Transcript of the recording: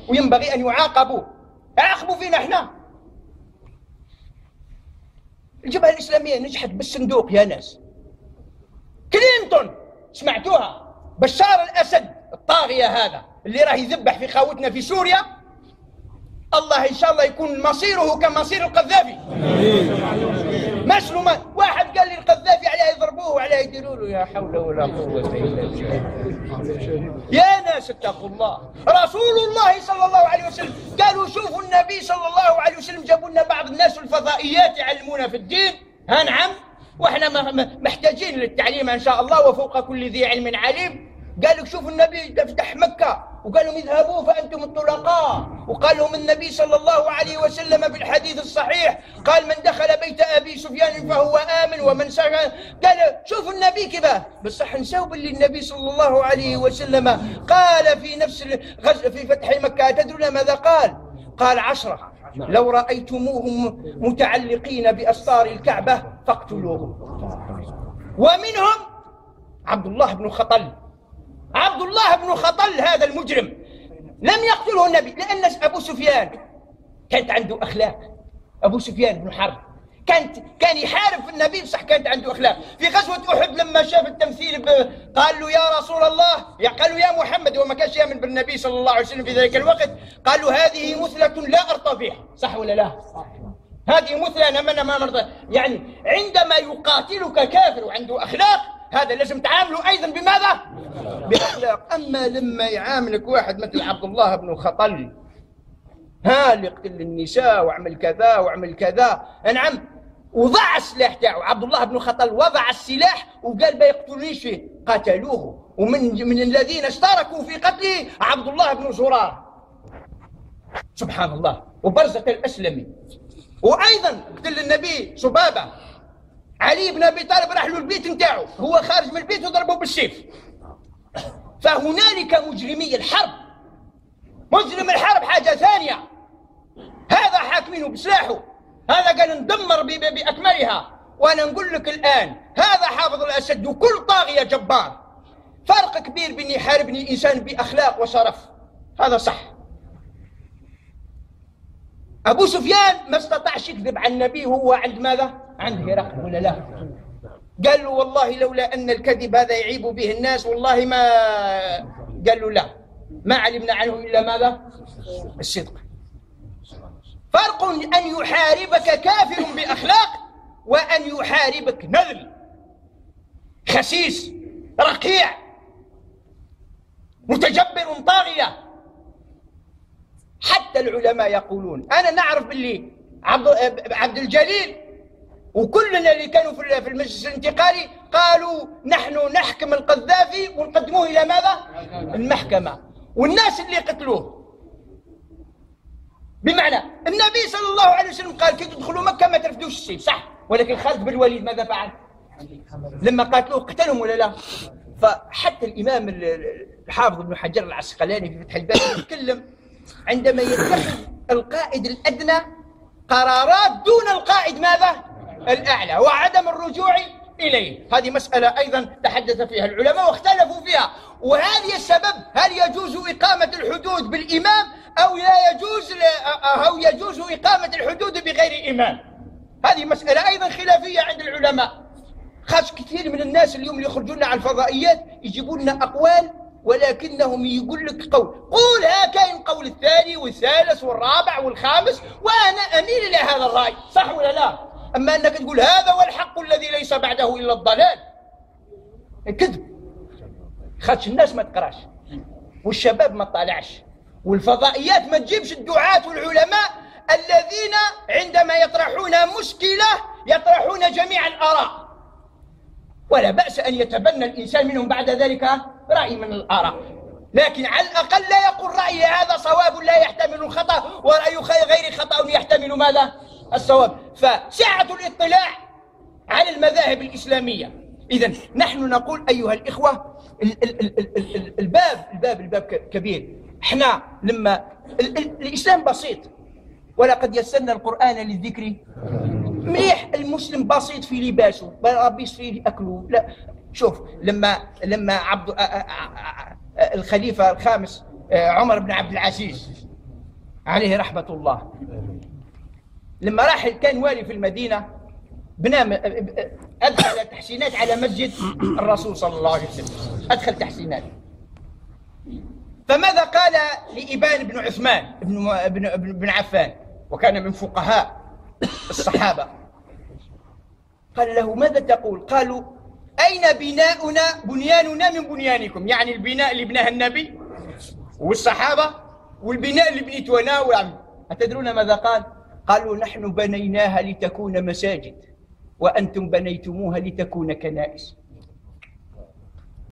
وينبغي أن يعاقبوا. عاقبوا فينا احنا. الجبهة الإسلامية نجحت بالصندوق يا ناس. كلينتون سمعتوها؟ بشار الأسد الطاغية هذا اللي راه يذبح في خاوتنا في سوريا، الله إن شاء الله يكون مصيره كمصير القذافي. مسلم واحد قال لي القذافي عليه يضربوه وعليه يديروا له، يا حول ولا قوة إلا بالله. يا ناس اتقوا الله. رسول الله صلى الله عليه وسلم قالوا شوفوا النبي صلى الله عليه وسلم جابوا لنا بعض الناس في الفضائيات يعلمونا في الدين. ها نعم، واحنا محتاجين للتعليم ان شاء الله، وفوق كل ذي علم عليم. قال لك شوفوا النبي فتح مكة وقال لهم اذهبوا فأنتم الطلقاء، وقال لهم النبي صلى الله عليه وسلم في الحديث الصحيح قال من دخل بيت أبي سفيان فهو آمن ومن سكن. قال شوفوا النبي كذا، بصح نساو باللي النبي صلى الله عليه وسلم قال في نفس في فتح مكة، تدرون ماذا قال؟ قال 10 لو رأيتموهم متعلقين بأستار الكعبة فاقتلوهم. ومنهم عبد الله بن خطل. عبد الله بن خطل هذا المجرم لم يقتله النبي، لأن أبو سفيان كانت عنده أخلاق. أبو سفيان بن حرب كان يحارب في النبي، بصح كانت عنده أخلاق. في غزوة أحد لما شاف التمثيل قال له يا رسول الله، قال له يا محمد، وما كانش يؤمن بالنبي صلى الله عليه وسلم في ذلك الوقت. قال له هذه مثلة لا أرضى فيها. صح ولا لا؟ هذه مثلة أنا ما مرضى. يعني عندما يقاتلك كافر وعنده أخلاق، هذا لازم تعامله أيضا بماذا؟ بأخلاق. أما لما يعاملك واحد مثل عبد الله بن خطل، ها اللي قتل النساء وعمل كذا وعمل كذا، نعم، وضع السلاح تاعو. عبد الله بن خطل وضع السلاح وقال ما يقتلونيش فيه، قتلوه. ومن الذين اشتركوا في قتله عبد الله بن زرار، سبحان الله، وبرزة الأسلمي. وأيضا قتل النبي صبابة. علي بن أبي طالب راح له البيت نتاعو، هو خارج من البيت وضربه بالسيف. فهنالك مجرمي الحرب. مجرم الحرب حاجة ثانية، هذا حاكمينه بسلاحه، هذا قال ندمر بأكملها. وأنا نقول لك الآن هذا حافظ الأسد وكل طاغية جبار. فرق كبير بين يحاربني إنسان بأخلاق وشرف، هذا صح. أبو سفيان ما استطاعش يكذب عن النبي وهو عند ماذا؟ عند هرقل ولا لا؟ قال له والله لولا أن الكذب هذا يعيب به الناس والله ما، قال له لا، ما علمنا عنه إلا ماذا؟ الصدق. فرق أن يحاربك كافر بأخلاق وأن يحاربك نذل خسيس رقيع متجبر طاغية. حتى العلماء يقولون، أنا نعرف باللي عبد الجليل وكلنا اللي كانوا في المجلس الانتقالي قالوا نحن نحكم القذافي ونقدموه إلى ماذا؟ المحكمة. والناس اللي قتلوه، بمعنى النبي صلى الله عليه وسلم قال كي تدخلوا مكة ما ترفدوش السيف، صح؟ ولكن خالد بن الوليد ماذا فعل؟ لما قاتلوه قتلهم ولا لا؟ فحتى الإمام الحافظ ابن حجر العسقلاني في فتح الباري يتكلم عندما يتخذ القائد الأدنى قرارات دون القائد ماذا؟ الأعلى، وعدم الرجوع إليه. هذه مسألة أيضا تحدث فيها العلماء واختلفوا فيها. وهذه السبب، هل يجوز إقامة الحدود بالإمام أو لا يجوز، أو يجوز إقامة الحدود بغير إمام؟ هذه مسألة أيضا خلافية عند العلماء. خاص كثير من الناس اليوم اللي يخرجون على الفضائيات يجيبون لنا أقوال، ولكنهم يقول لك قول ها كاين قول الثاني والثالث والرابع والخامس، وأنا أميل إلى هذا الرأي، صح ولا لا؟ أما أنك تقول هذا هو الحق الذي ليس بعده إلا الضلال، كذب. خاطش الناس ما تقراش والشباب ما طالعش، والفضائيات ما تجيبش الدعاة والعلماء الذين عندما يطرحون مشكلة يطرحون جميع الآراء، ولا بأس أن يتبنى الإنسان منهم بعد ذلك رأي من الآراء، لكن على الأقل لا يقول رأي هذا صواب لا يحتمل الخطأ، ورأي غير خطأ يحتمل ماذا؟ الصواب. فسعة الاطلاع على المذاهب الإسلامية. إذن نحن نقول أيها الإخوة الباب كبير. احنا لما الإسلام بسيط، ولقد يسرنا القرآن للذكر مليح. المسلم بسيط في لباسه، بسيط في أكله. لا شوف، لما الخليفة الخامس عمر بن عبد العزيز عليه رحمة الله. لما راح كان والي في المدينة بنى أدخل تحسينات على مسجد الرسول صلى الله عليه وسلم، أدخل تحسينات. فماذا قال لإبان بن عثمان بن عفان، وكان من فقهاء الصحابة؟ قال له: ماذا تقول؟ قالوا: أين بنياننا من بنيانكم؟ يعني البناء اللي بناه النبي والصحابة والبناء اللي بنيته أنا وعمي. أتدرون ماذا قال؟ قالوا: نحن بنيناها لتكون مساجد وأنتم بنيتموها لتكون كنائس.